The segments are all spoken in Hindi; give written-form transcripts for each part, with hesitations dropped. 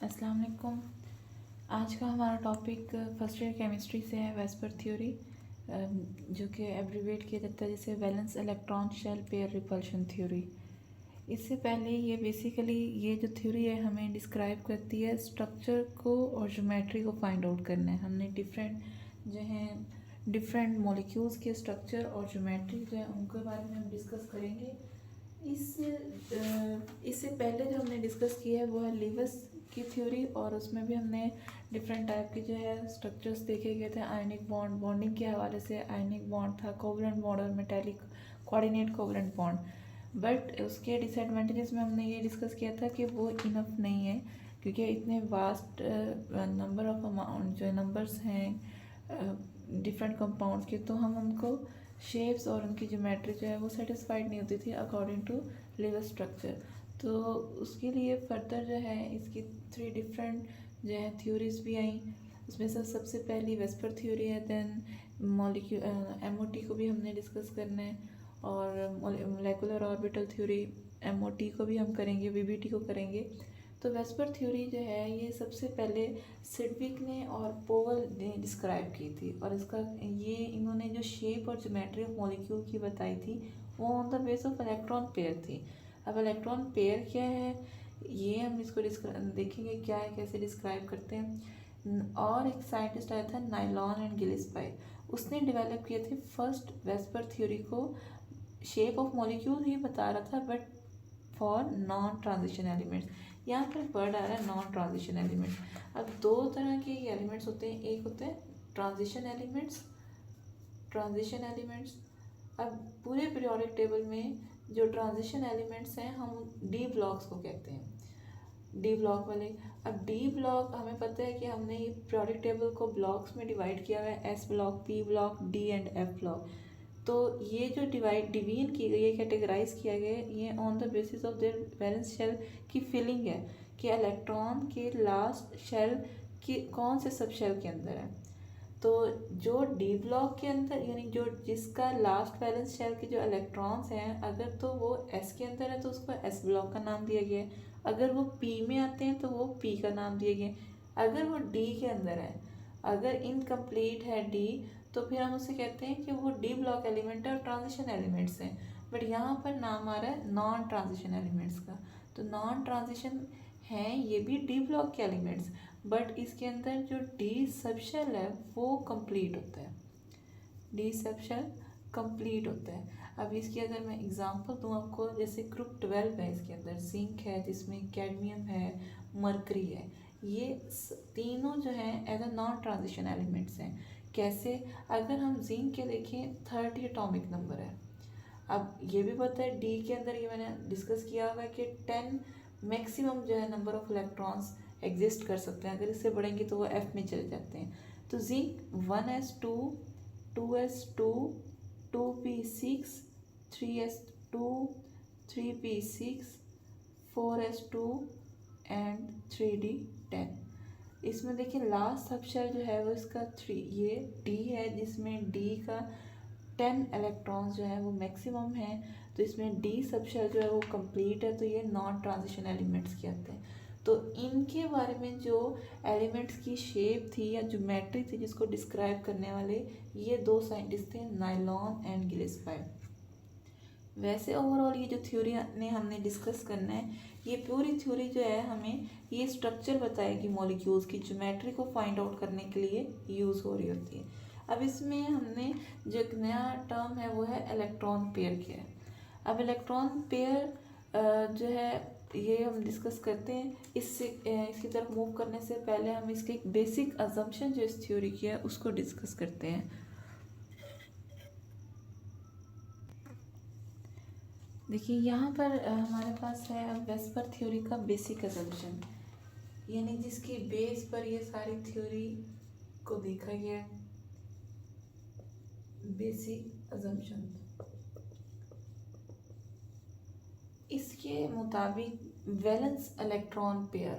अस्सलाम वालेकुम। आज का हमारा टॉपिक फर्स्ट ईयर केमिस्ट्री से है, वेस्पर थ्योरी, जो कि एब्रीवेट किया जाता है जैसे valence electron shell pair repulsion theory. इससे पहले ये बेसिकली ये जो थ्योरी है हमें डिस्क्राइब करती है स्ट्रक्चर को और ज्योमेट्री को फाइंड आउट करना है। हमने डिफरेंट मॉलिक्यूल्स के स्ट्रक्चर और ज्योमेट्री जो है उनके बारे में हम डिस्कस करेंगे। इससे पहले जो हमने डिस्कस किया है वो है लीविस की थ्योरी, और उसमें भी हमने डिफरेंट टाइप के जो है स्ट्रक्चर्स देखे गए थे। आयनिक बॉन्ड, बॉन्डिंग के हवाले से आयनिक बॉन्ड था, कोवलेंट बॉन्ड और metallic coordinate covalent bond. But उसके डिसएडवांटेजेस में हमने ये डिस्कस किया था कि वो इनफ नहीं है, क्योंकि इतने वास्ट नंबर ऑफ अमाउंट जो नंबर्स हैं डिफरेंट कंपाउंड्स के, तो हम उनको शेप्स और उनकी ज्योमेट्री जो है वो सेटिस्फाइड नहीं होती थी अकॉर्डिंग टू लिविस स्ट्रक्चर। तो उसके लिए फर्दर जो है इसकी 3 डिफरेंट जो है थ्योरीज भी आई। उसमें से सबसे पहली वेस्पर थ्योरी है, देन MOT को भी हमने डिस्कस करना है, और मोलेकुलर ऑर्बिटल थ्योरी MOT को भी हम करेंगे, VBT को करेंगे। तो वेस्पर थ्योरी जो है ये सबसे पहले सिडविक ने और पोवल ने डिस्क्राइब की थी, और इन्होंने जो शेप और ज्योमेट्री ऑफ मॉलिक्यूल की बताई थी वो on the base of electron pair थी। अब इलेक्ट्रॉन पेयर क्या है ये हम इसको देखेंगे क्या है, कैसे डिस्क्राइब करते हैं। और एक साइंटिस्ट आया था नाइलॉन एंड गिलिस्पाई, उसने डेवलप किए थे फर्स्ट वेस्पर थ्योरी को। शेप ऑफ मॉलिक्यूल ही बता रहा था but for non transition elements. यहाँ पर वर्ड आ रहा है नॉन ट्रांजिशन एलिमेंट्स। अब 2 तरह के एलिमेंट्स होते हैं, एक होते हैं ट्रांजिशन एलिमेंट्स। अब पूरे पीरियोडिक टेबल में जो ट्रांजिशन एलिमेंट्स हैं हम डी ब्लॉक्स को कहते हैं, डी ब्लॉक वाले। अब डी ब्लॉक हमें पता है कि हमने ये पीरियोडिक टेबल को ब्लॉक्स में डिवाइड किया हुआ है, S block, P block, D and F block. तो ये जो डिवीजन की गई है, कैटेगराइज किया गया है, ये on the basis of their valence shell की फिलिंग है कि इलेक्ट्रॉन के लास्ट शेल की कौन से सब शेल के अंदर है। तो जो डी ब्लॉक के अंदर यानी जो जिसका लास्ट वैलेंस शेल के जो इलेक्ट्रॉन्स हैं अगर तो वो एस के अंदर है तो उसको एस ब्लॉक का नाम दिया गया है। अगर वो पी में आते हैं तो वो पी का नाम दिया गया है। अगर वो डी के अंदर है, अगर इनकम्प्लीट है डी, तो फिर हम उसे कहते हैं कि वो डी ब्लॉक एलिमेंट है और ट्रांजिशन एलिमेंट्स हैं। बट यहाँ पर नाम आ रहा है नॉन ट्रांजिशन एलिमेंट्स का। तो नॉन ट्रांजिशन हैं ये भी डी ब्लॉक के एलिमेंट्स, बट इसके अंदर जो डी सबशेल है वो कंप्लीट होता है, डी सबशेल कंप्लीट होता है। अब इसकी अगर मैं एग्जांपल दूँ आपको, जैसे ग्रुप 12 है, इसके अंदर जिंक है जिसमें कैडमियम है, मरकरी है, ये तीनों जो हैं as a non transition elements हैं। कैसे? अगर हम जिंक के देखें 30 एटॉमिक नंबर है। अब ये भी पता है डी के अंदर, ये मैंने डिस्कस किया हुआ है कि 10 मैक्सिमम जो है नंबर ऑफ इलेक्ट्रॉन्स एग्जिस्ट कर सकते हैं, अगर इससे बढ़ेंगे तो वो एफ में चले जाते हैं। तो zinc 1s2 2s2 2p6 3s2 3p6 4s2 and 3d10। इसमें देखिए लास्ट सबशेल जो है वो इसका 3, ये डी है जिसमें डी का 10 इलेक्ट्रॉन्स जो है वो मैक्सिमम है। तो इसमें डी सबशेल जो है वो कंप्लीट है, तो ये नॉन ट्रांजिशन एलिमेंट्स कहते हैं। तो इनके बारे में जो एलिमेंट्स की शेप थी या ज्योमेट्री थी जिसको डिस्क्राइब करने वाले, ये 2 साइंटिस्ट थे, नाइलॉन एंड गिलिस्पाई। वैसे ओवरऑल ये जो थ्योरी ने हमने डिस्कस करना है, ये पूरी थ्योरी जो है हमें ये स्ट्रक्चर बताएगी मॉलिक्यूल्स की, ज्योमेट्री को फाइंड आउट करने के लिए यूज़ हो रही होती है। अब इसमें हमने जो एक नया टर्म है वो है इलेक्ट्रॉन पेयर के है। अब इलेक्ट्रॉन पेयर जो है ये हम डिस्कस करते हैं। इसकी तरफ मूव करने से पहले हम इसके एक बेसिक अजम्पशन जो इस थ्योरी की है उसको डिस्कस करते हैं। देखिए यहाँ पर हमारे पास है अब वेस्पर थ्योरी का बेसिक अजम्पशन, यानी जिसकी बेस पर ये सारी थ्योरी को देखा गया है। बेसिक अजम्पशन इसके मुताबिक वैलेंस इलेक्ट्रॉन पेयर,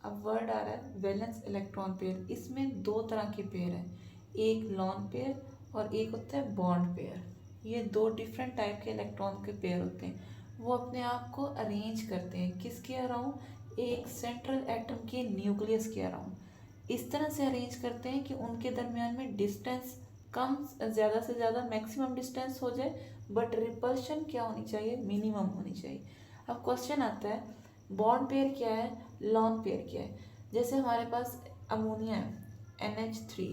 अब वर्ड आ रहा है वैलेंस इलेक्ट्रॉन पेयर, इसमें 2 तरह के पेयर हैं, एक लॉन पेयर और एक होता है बॉन्ड पेयर। ये 2 डिफरेंट टाइप के इलेक्ट्रॉन के पेयर होते हैं। वो अपने आप को अरेंज करते हैं किसके अराउंड, एक सेंट्रल एटम के न्यूक्लियस के अराउंड इस तरह से अरेंज करते हैं कि उनके दरमियान में डिस्टेंस कम, ज़्यादा से ज़्यादा मैक्सिमम डिस्टेंस हो जाए, बट रिपल्शन क्या होनी चाहिए, मिनिमम होनी चाहिए। अब क्वेश्चन आता है बॉन्ड पेयर क्या है, लॉन पेयर क्या है। जैसे हमारे पास अमोनिया है NH3।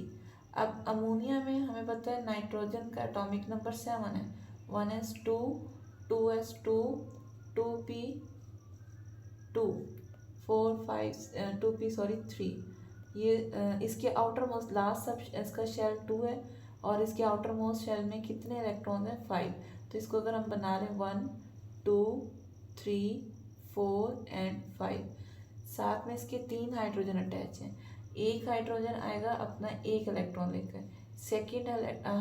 अब अमोनिया में हमें पता है नाइट्रोजन का एटॉमिक नंबर 7 है, 1s2 2s2 2p2 4 5 2p sorry 3। ये इसके आउटर मोस्ट लास्ट सब इसका शेल 2 है और इसके आउटर मोस्ट शेल में कितने इलेक्ट्रॉन हैं, 5। तो इसको अगर हम बना रहे 1 2 3 4 एंड 5, साथ में इसके 3 हाइड्रोजन अटैच हैं। एक हाइड्रोजन आएगा अपना एक इलेक्ट्रॉन लेकर, सेकेंड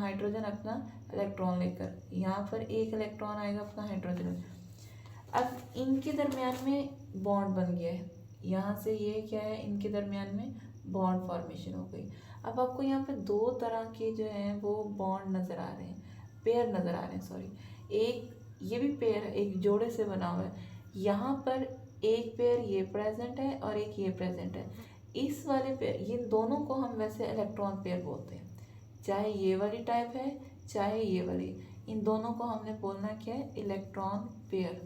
हाइड्रोजन अपना इलेक्ट्रॉन लेकर, यहाँ पर एक इलेक्ट्रॉन आएगा अपना हाइड्रोजन। अब इनके दरमियान में बॉन्ड बन गया है, यहाँ से ये क्या है, इनके दरमियान में बॉन्ड फॉर्मेशन हो गई। अब आपको यहाँ पे दो तरह के जो हैं वो बॉन्ड नज़र आ रहे हैं, पेयर नज़र आ रहे हैं, सॉरी। एक ये भी पेयर है, एक जोड़े से बना हुआ है। यहाँ पर एक पेयर ये प्रेजेंट है और एक ये प्रेजेंट है। इस वाले पेयर, ये दोनों को हम वैसे इलेक्ट्रॉन पेयर बोलते हैं, चाहे ये वाली टाइप है चाहे ये वाली, इन दोनों को हमने बोलना क्या है, इलेक्ट्रॉन पेयर।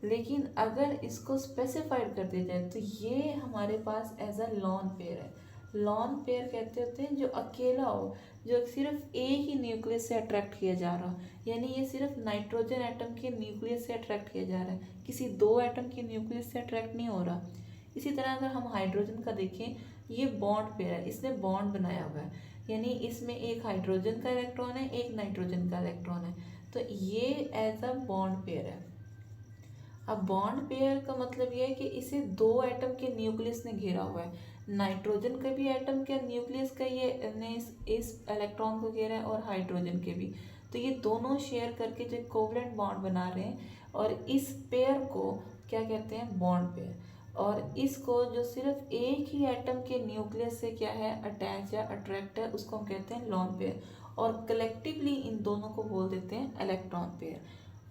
लेकिन अगर इसको स्पेसिफाइड कर दिया जाए तो ये हमारे पास एज अ लॉन पेयर है। लॉन पेयर कहते होते हैं जो अकेला हो, जो सिर्फ एक ही न्यूक्लियस से अट्रैक्ट किया जा रहा हो, यानी ये सिर्फ नाइट्रोजन एटम के न्यूक्लियस से अट्रैक्ट किया जा रहा है, किसी दो एटम के न्यूक्लियस से अट्रैक्ट नहीं हो रहा। इसी तरह अगर हम हाइड्रोजन का देखें, ये बॉन्ड पेयर है, इसने बॉन्ड बनाया हुआ है, यानी इसमें एक हाइड्रोजन का इलेक्ट्रॉन है एक नाइट्रोजन का इलेक्ट्रॉन है, तो ये एज अ बॉन्ड पेयर है। अब बॉन्ड पेयर का मतलब ये है कि इसे दो एटम के न्यूक्लियस ने घेरा हुआ है, नाइट्रोजन के भी एटम के न्यूक्लियस का ये ने इस इलेक्ट्रॉन को घेरा है और हाइड्रोजन के भी। तो ये दोनों शेयर करके जो कोवलेंट बॉन्ड बना रहे हैं, और इस पेयर को क्या कहते हैं, बॉन्ड पेयर। और इसको जो सिर्फ एक ही एटम के न्यूक्लियस से क्या है, अटैच या अट्रैक्ट है, उसको हम कहते हैं लॉन पेयर, और कलेक्टिवली इन दोनों को बोल देते हैं इलेक्ट्रॉन पेयर।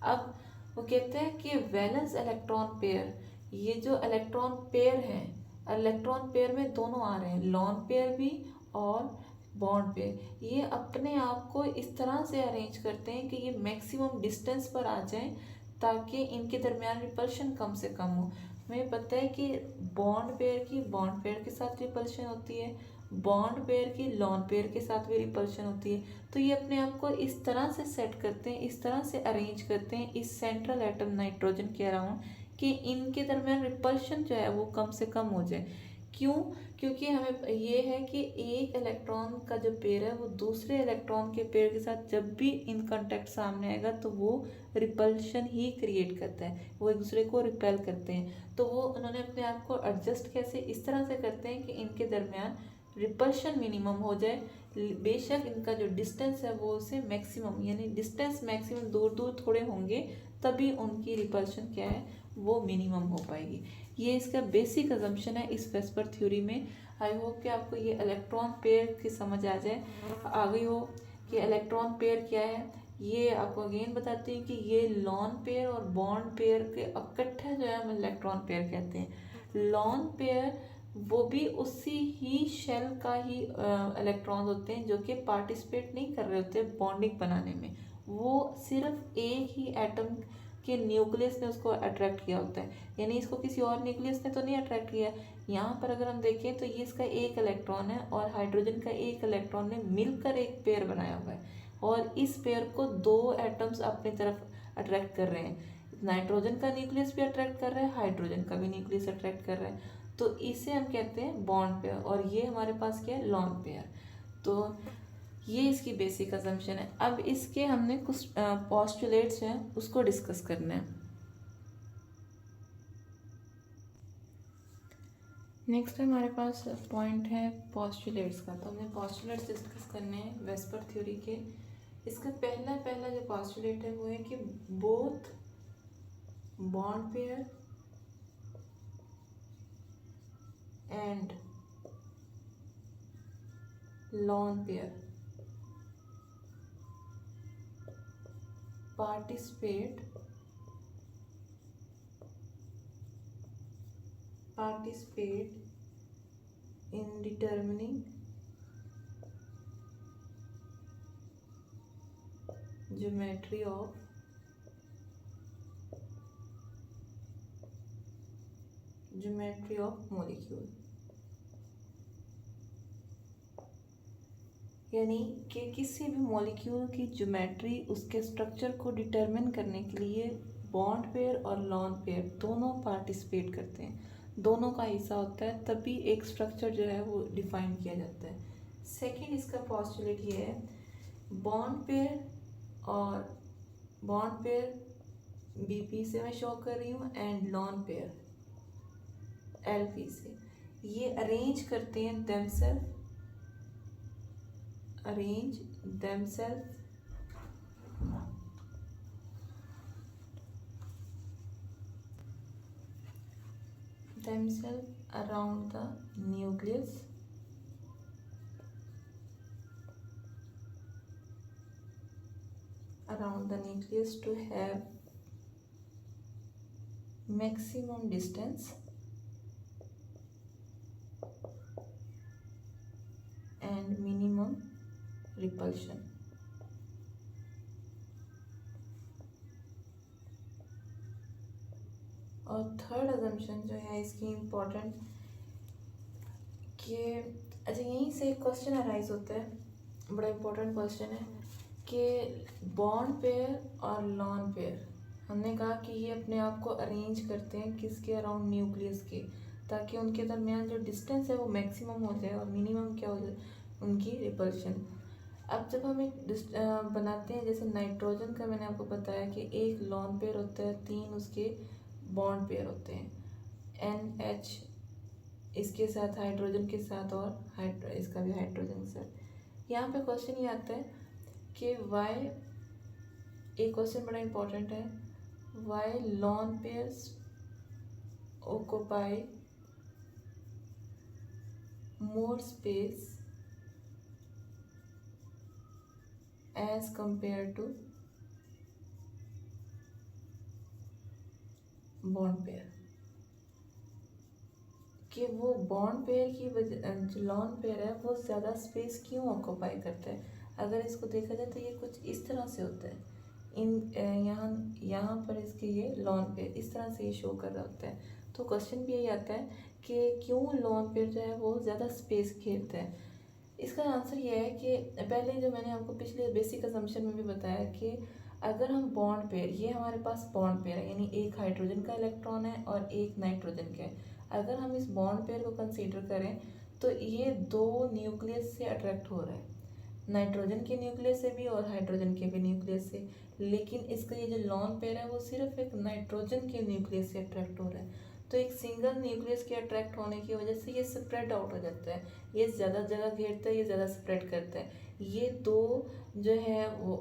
अब वो कहते हैं कि वैलेंस इलेक्ट्रॉन पेयर, ये जो इलेक्ट्रॉन पेयर हैं, इलेक्ट्रॉन पेयर में दोनों आ रहे हैं, लॉन पेयर भी और बॉन्ड पेयर, ये अपने आप को इस तरह से अरेंज करते हैं कि ये मैक्सिमम डिस्टेंस पर आ जाएं ताकि इनके दरमियान रिपल्शन कम से कम हो। हमें पता है कि बॉन्ड पेयर की बॉन्ड पेयर के साथ रिपल्शन होती है, बॉन्ड पेयर की लॉन पेयर के साथ भी रिपल्शन होती है। तो ये अपने आप को इस तरह से सेट करते हैं, इस तरह से अरेंज करते हैं इस सेंट्रल एटम नाइट्रोजन के अराउंड कि इनके दरमियान रिपल्शन जो है वो कम से कम हो जाए। क्यों? क्योंकि हमें ये है कि एक इलेक्ट्रॉन का जो पेयर है वो दूसरे इलेक्ट्रॉन के पेयर के साथ जब भी इन कांटेक्ट सामने आएगा तो वो रिपल्शन ही क्रिएट करता है, वो एक दूसरे को रिपेल करते हैं। तो वो उन्होंने अपने आप को एडजस्ट कैसे इस तरह से करते हैं कि इनके दरमियान रिपल्शन मिनिमम हो जाए, बेशक इनका जो डिस्टेंस है वो उसे मैक्सिमम, यानी डिस्टेंस मैक्सिमम दूर दूर थोड़े होंगे तभी उनकी रिपल्शन क्या है, वो मिनिमम हो पाएगी। ये इसका बेसिक अजम्पशन है इस वेस्पर थ्योरी में। आई होप कि आपको ये इलेक्ट्रॉन पेयर की समझ आ जाए, आ गई हो कि इलेक्ट्रॉन पेयर क्या है। ये आपको अगेन बताती है कि ये लॉन पेयर और बॉन्ड पेयर के इकट्ठा जो है हम इलेक्ट्रॉन पेयर कहते हैं। लॉन पेयर वो भी उसी ही शेल का ही इलेक्ट्रॉन होते हैं जो कि पार्टिसिपेट नहीं कर रहे होते बॉन्डिंग बनाने में, वो सिर्फ एक ही एटम के न्यूक्लियस ने उसको अट्रैक्ट किया होता है, यानी इसको किसी और न्यूक्लियस ने तो नहीं अट्रैक्ट किया। यहाँ पर अगर हम देखें तो ये इसका एक इलेक्ट्रॉन है और हाइड्रोजन का एक इलेक्ट्रॉन ने मिलकर एक पेयर बनाया हुआ है, और इस पेयर को दो एटम्स अपनी तरफ अट्रैक्ट कर रहे हैं। नाइट्रोजन का न्यूक्लियस भी अट्रैक्ट कर रहा है, हाइड्रोजन का भी न्यूक्लियस अट्रैक्ट कर रहा है, तो इसे हम कहते हैं बॉन्ड पेयर, और ये हमारे पास क्या है, लॉन पेयर। तो ये इसकी बेसिक अजम्पशन है। अब इसके हमने कुछ पॉस्टुलेट्स हैं उसको डिस्कस करना है। नेक्स्ट हमारे पास पॉइंट है पॉस्टुलेट्स का, तो हमने पॉस्टुलेट्स डिस्कस करने हैं वेस्पर थ्योरी के। इसका पहला जो पॉस्टुलेट है वो है कि both bond pair and lone pair participate participate in determining geometry of molecule। यानी कि किसी भी मॉलिक्यूल की ज्योमेट्री, उसके स्ट्रक्चर को डिटरमिन करने के लिए बॉन्ड पेयर और लॉन पेयर दोनों पार्टिसिपेट करते हैं, दोनों का हिस्सा होता है, तभी एक स्ट्रक्चर जो है वो डिफाइन किया जाता है। सेकंड इसका पॉस्टुलेट ये है, बॉन्ड पेयर बीपी से मैं शो कर रही हूँ एंड लॉन पेयर एलपी से, ये अरेंज करते हैं themselves around the nucleus to have maximum distance and minimum repulsion। और थर्ड अजम्पशन जो है इसकी इम्पोर्टेंट कि अच्छा यहीं से एक क्वेश्चन अराइज होता है, बड़ा इम्पोर्टेंट क्वेश्चन है कि बॉन्ड पेयर और लॉन पेयर, हमने कहा कि ये अपने आप को अरेंज करते हैं किसके अराउंड न्यूक्लियस के, ताकि उनके दरमियान जो डिस्टेंस है वो मैक्सिमम हो जाए और मिनिमम क्या हो जाए, उनकी रिपल्शन। अब जब हम एक बनाते हैं, जैसे नाइट्रोजन का मैंने आपको बताया कि एक लॉन पेयर होता है, 3 उसके बॉन्ड पेयर होते हैं, NH इसके साथ हाइड्रोजन के साथ और इसका भी हाइड्रोजन के साथ। यहाँ पे क्वेश्चन ये आता है कि वाई, एक क्वेश्चन बड़ा इम्पोर्टेंट है, why lone pairs occupy more space as compare to bond pair, कि वो बॉन्ड पेयर की वजह, जो लॉन पेयर है वो ज़्यादा स्पेस क्यों ऑक्यूपाई करता है। अगर इसको देखा जाए तो ये कुछ इस तरह से होता है, यहाँ पर इसके ये लॉन पेयर इस तरह से ये शो कर रहा होता है। तो क्वेश्चन भी यही आता है कि क्यों लॉन पेयर जो है वो ज़्यादा स्पेस घेरता है। इसका आंसर ये है कि पहले जो मैंने आपको पिछले बेसिक असम्पशन में भी बताया कि अगर हम बॉन्ड पेयर, ये हमारे पास बॉन्ड पेयर है, यानी एक हाइड्रोजन का इलेक्ट्रॉन है और एक नाइट्रोजन का है। अगर हम इस बॉन्ड पेयर को कंसीडर करें तो ये 2 न्यूक्लियस से अट्रैक्ट हो रहा है, नाइट्रोजन के न्यूक्लियस से भी और हाइड्रोजन के भी न्यूक्लियस से, लेकिन इसका ये जो लॉन पेयर है वो सिर्फ एक नाइट्रोजन के न्यूक्लियस से अट्रैक्ट हो रहा है। तो एक सिंगल न्यूक्लियस के अट्रैक्ट होने की वजह से ये स्प्रेड आउट हो जाता है, ये ज़्यादा जगह घेरता है, ये ज़्यादा स्प्रेड करता है। ये 2 जो है वो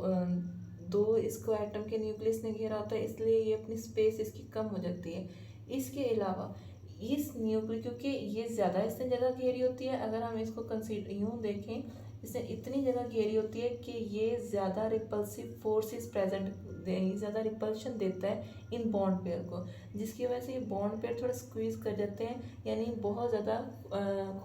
2 इसको एटम के न्यूक्लियस ने घेरा होता है, इसलिए ये अपनी स्पेस इसकी कम हो जाती है। इसके अलावा इस न्यूक्लियस, क्योंकि ये ज़्यादा इसने जगह घेरी होती है, अगर हम इसको कंसीडर यूँ देखें, इसने इतनी जगह घेरी होती है कि ये ज़्यादा रिपल्सिव फोर्सेस प्रेजेंट, ज़्यादा रिपल्शन देता है इन बॉन्ड पेयर को, जिसकी वजह से ये बॉन्ड पेयर थोड़ा स्क्वीज़ कर जाते हैं, यानी बहुत ज़्यादा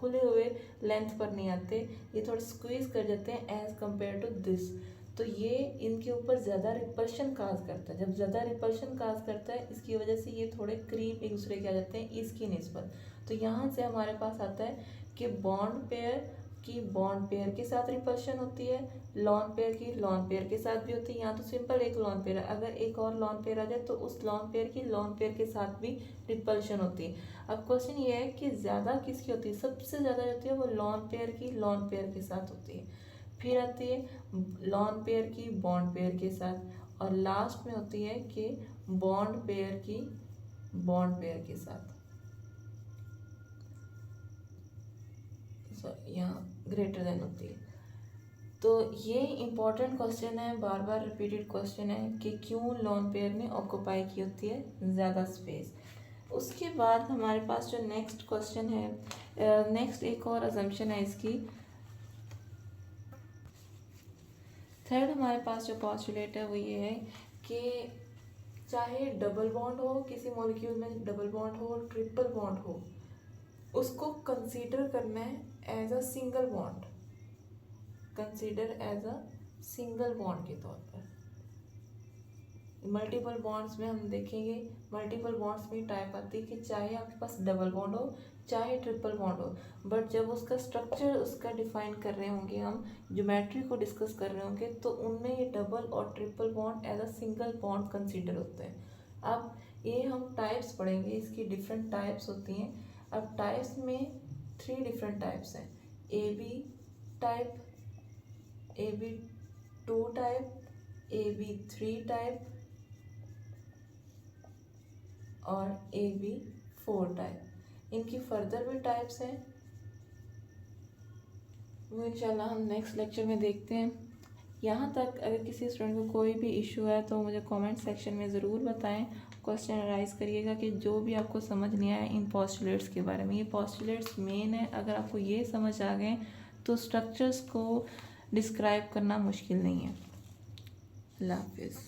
खुले हुए लेंथ पर नहीं आते, ये थोड़ा स्क्वीज़ कर जाते हैं एज़ कम्पेयर टू दिस। तो ये इनके ऊपर ज़्यादा रिपल्शन काज करता है। जब ज़्यादा रिपल्शन काज करता है, इसकी वजह से ये थोड़े करीब एक दूसरे के आ जाते हैं इसकी निस्बत। तो यहाँ से हमारे पास आता है कि बॉन्ड पेयर की बॉन्ड पेयर के साथ रिपल्शन होती है, लॉन पेयर की लॉन पेयर के साथ भी होती है। यहाँ तो सिंपल एक लॉन पेयर है, अगर एक और लॉन पेयर आ जाए तो उस लॉन पेयर की लॉन पेयर के साथ भी रिपल्शन होती है। अब क्वेश्चन ये है कि ज़्यादा किसकी होती है, सबसे ज़्यादा होती है वो लॉन पेयर की लॉन पेयर के साथ होती है, फिर आती है लॉन पेयर की बॉन्ड पेयर के साथ, और लास्ट में होती है कि बॉन्ड पेयर की बॉन्ड पेयर के साथ। यहाँ ग्रेटर देन होती है। तो ये इम्पॉर्टेंट क्वेश्चन है, बार बार रिपीटेड क्वेश्चन है कि क्यों लॉन पेयर ने ऑक्यूपाई की होती है ज़्यादा स्पेस। उसके बाद हमारे पास जो नेक्स्ट क्वेश्चन है, नेक्स्ट एक और अजम्पशन है इसकी। थर्ड हमारे पास जो पॉस्टुलेट है वो ये है कि चाहे डबल बॉन्ड हो, किसी मॉलिक्यूल में डबल बॉन्ड हो, ट्रिपल बॉन्ड हो, उसको कंसीडर करना है as a single bond, consider as a single bond के तौर पर। मल्टीपल बॉन्ड्स में हम देखेंगे, मल्टीपल बॉन्ड्स में टाइप आती है कि चाहे आपके पास डबल बॉन्ड हो चाहे ट्रिपल बॉन्ड हो, बट जब उसका स्ट्रक्चर उसका डिफाइन कर रहे होंगे, हम ज्योमेट्री को डिस्कस कर रहे होंगे, तो उनमें ये डबल और triple bond as a single bond consider होते हैं। अब ये हम टाइप्स पढ़ेंगे, इसकी डिफरेंट टाइप्स होती हैं। अब टाइप्स में 3 डिफरेंट टाइप्स हैं, AB type, AB2 type, AB3 type और AB4 टाइप। इनकी फर्दर भी टाइप्स हैं, वो इंशाल्लाह हम नेक्स्ट लेक्चर में देखते हैं। यहाँ तक अगर किसी स्टूडेंट को कोई भी इशू है तो मुझे कमेंट सेक्शन में ज़रूर बताएं, क्वेश्चन राइज करिएगा कि जो भी आपको समझ नहीं आया इन पोस्टुलेट्स के बारे में। ये पोस्टुलेट्स मेन है, अगर आपको ये समझ आ गए तो स्ट्रक्चर्स को डिस्क्राइब करना मुश्किल नहीं है। अल्लाह हाफिज़।